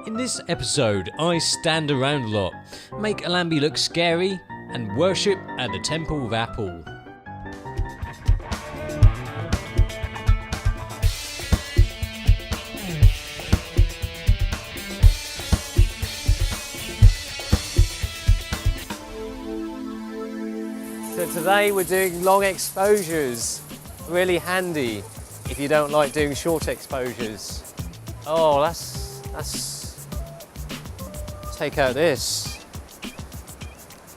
In this episode, I stand around a lot, make Allambie look scary, and worship at the Temple of Apple. So today we're doing long exposures, really handy if you don't like doing short exposures. Oh, let's take out this.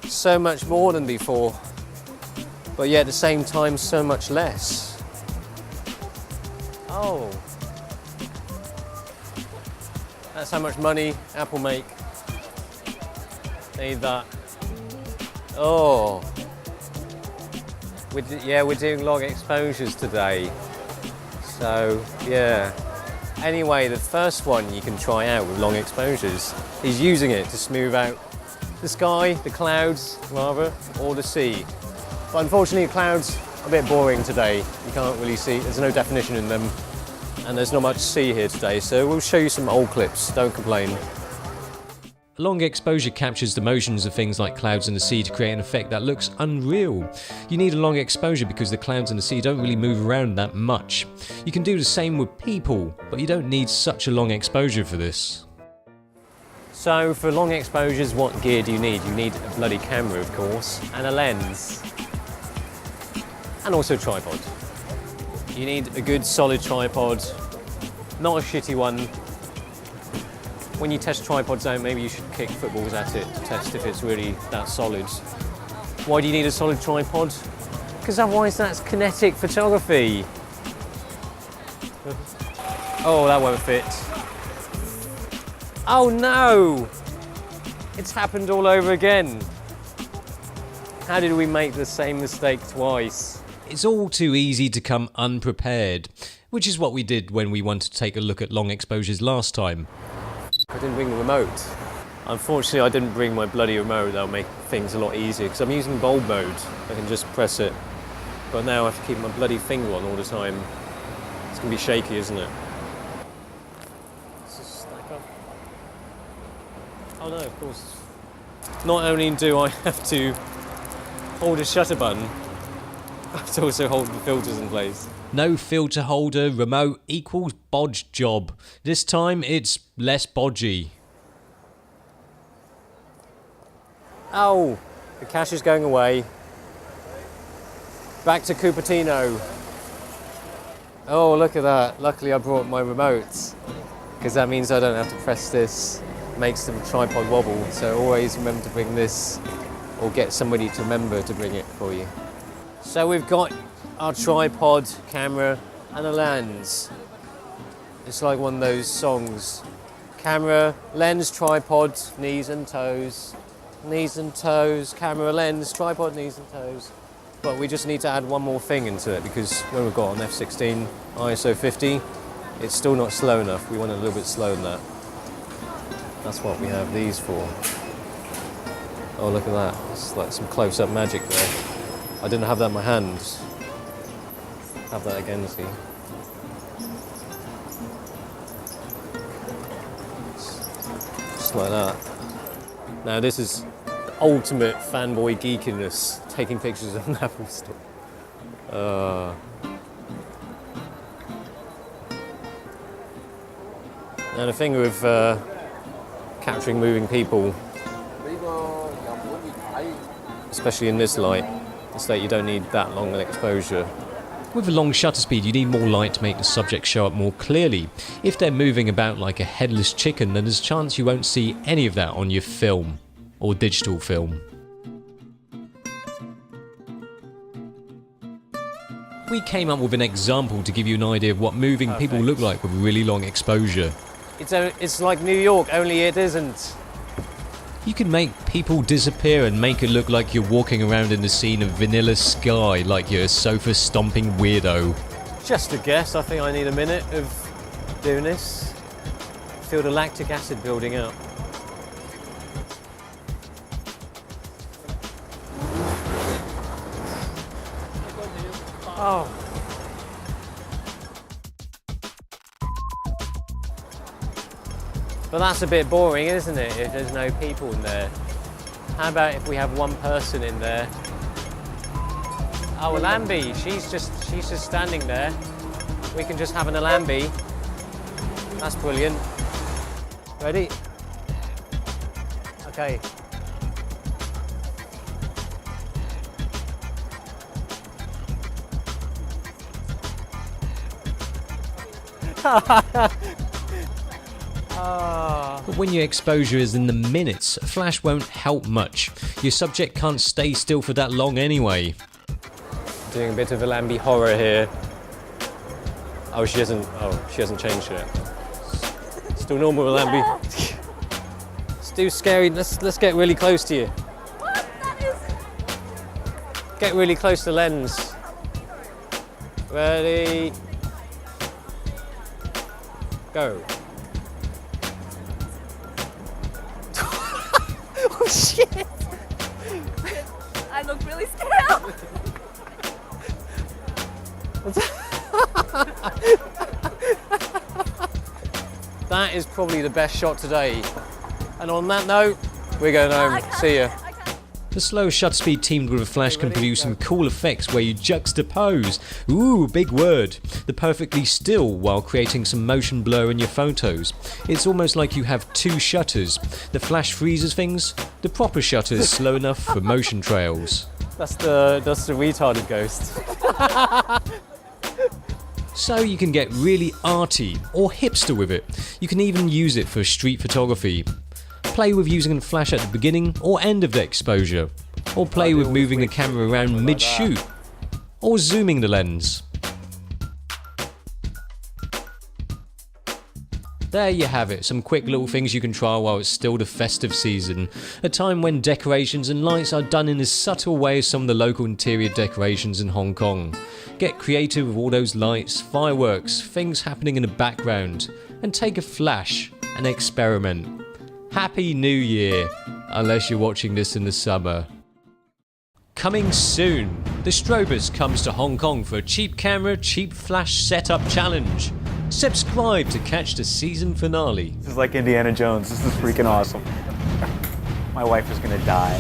So much more than before, but yet at the same time so much less. Oh, that's how much money Apple make. Need that. Oh. We're doing long exposures today. So, yeah. Anyway, the first one you can try out with long exposures is using it to smooth out the sky, the clouds, rather, or the sea. But unfortunately, the clouds are a bit boring today. You can't really see, there's no definition in them, and there's not much sea here today. So we'll show you some old clips, don't complain. Long exposure captures the motions of things like clouds and the sea to create an effect that looks unreal. You need a long exposure because the clouds and the sea don't really move around that much. You can do the same with people, but you don't need such a long exposure for this. So for long exposures, what gear do you need? You need a bloody camera, of course, and a lens, and also a tripod. You need a good solid tripod, not a shitty one. When you test tripods out, maybe you should kick footballs at it to test if it's really that solid. Why do you need a solid tripod? Because otherwise that's kinetic photography. Oh, that won't fit. Oh no! It's happened all over again. How did we make the same mistake twice? It's all too easy to come unprepared, which is what we did when we wanted to take a look at long exposures last time. I didn't bring the remote. Unfortunately, I didn't bring my bloody remote. That'll make things a lot easier because I'm using bulb mode. I can just press it. But now I have to keep my bloody finger on all the time. It's going to be shaky, isn't it? Let's just stack up. Oh no, of course. Not only do I have to hold a shutter button, I have to also hold the filters in place. No filter holder remote equals bodge job. This time it's less bodgy. Oh, the cache is going away. Back to Cupertino. Oh, look at that. Luckily I brought my remote because that means I don't have to press this. Makes the tripod wobble. So always remember to bring this or get somebody to remember to bring it for you. So we've got our tripod, camera, and a lens. It's like one of those songs. Camera, lens, tripod, knees and toes. Knees and toes, camera, lens, tripod, knees and toes. But we just need to add one more thing into it because when we've got an F16 ISO 50, it's still not slow enough. We want it a little bit slower than that. That's what we have these for. Oh, look at that. It's like some close-up magic there. I didn't have that in my hands. Have that again, see. Just like that. Now this is the ultimate fanboy geekiness, taking pictures of an Apple store. Now the thing with capturing moving people, especially in this light, is that you don't need that long an exposure. With a long shutter speed, you need more light to make the subject show up more clearly. If they're moving about like a headless chicken, then there's a chance you won't see any of that on your film, or digital film. We came up with an example to give you an idea of what moving people look like with really long exposure. It's like New York, only it isn't. You can make people disappear and make it look like you're walking around in the scene of Vanilla Sky, like you're a sofa-stomping weirdo. Just a guess, I think I need a minute of doing this. Feel the lactic acid building up. Oh. But that's a bit boring, isn't it, if there's no people in there? How about if we have one person in there? Oh, Alambi, she's just standing there. We can just have an Alambi. That's brilliant. Ready? Okay. But when your exposure is in the minutes, a flash won't help much. Your subject can't stay still for that long anyway. Doing a bit of Alambi horror here. Oh, she hasn't changed it. Still normal Alambi. It's too scary. Let's get really close to you. What? That is... Get really close to the lens. Ready? Go. Oh shit! I look really scared. That is probably the best shot today. And on that note, we're going home. See ya. The slow shutter speed teamed with a flash can produce some cool effects where you juxtapose, ooh, big word, the perfectly still while creating some motion blur in your photos. It's almost like you have two shutters. The flash freezes things, the proper shutter is slow enough for motion trails. That's the retarded ghost. So you can get really arty or hipster with it. You can even use it for street photography. Play with using a flash at the beginning or end of the exposure. Or play with moving the camera around mid-shoot. Or zooming the lens. There you have it, some quick little things you can try while it's still the festive season, a time when decorations and lights are done in a subtle way as some of the local interior decorations in Hong Kong. Get creative with all those lights, fireworks, things happening in the background, and take a flash and experiment. Happy New Year, unless you're watching this in the summer. Coming soon, the Strobus comes to Hong Kong for a cheap camera, cheap flash setup challenge. Subscribe to catch the season finale. This is like Indiana Jones. This is freaking awesome. My wife is gonna die.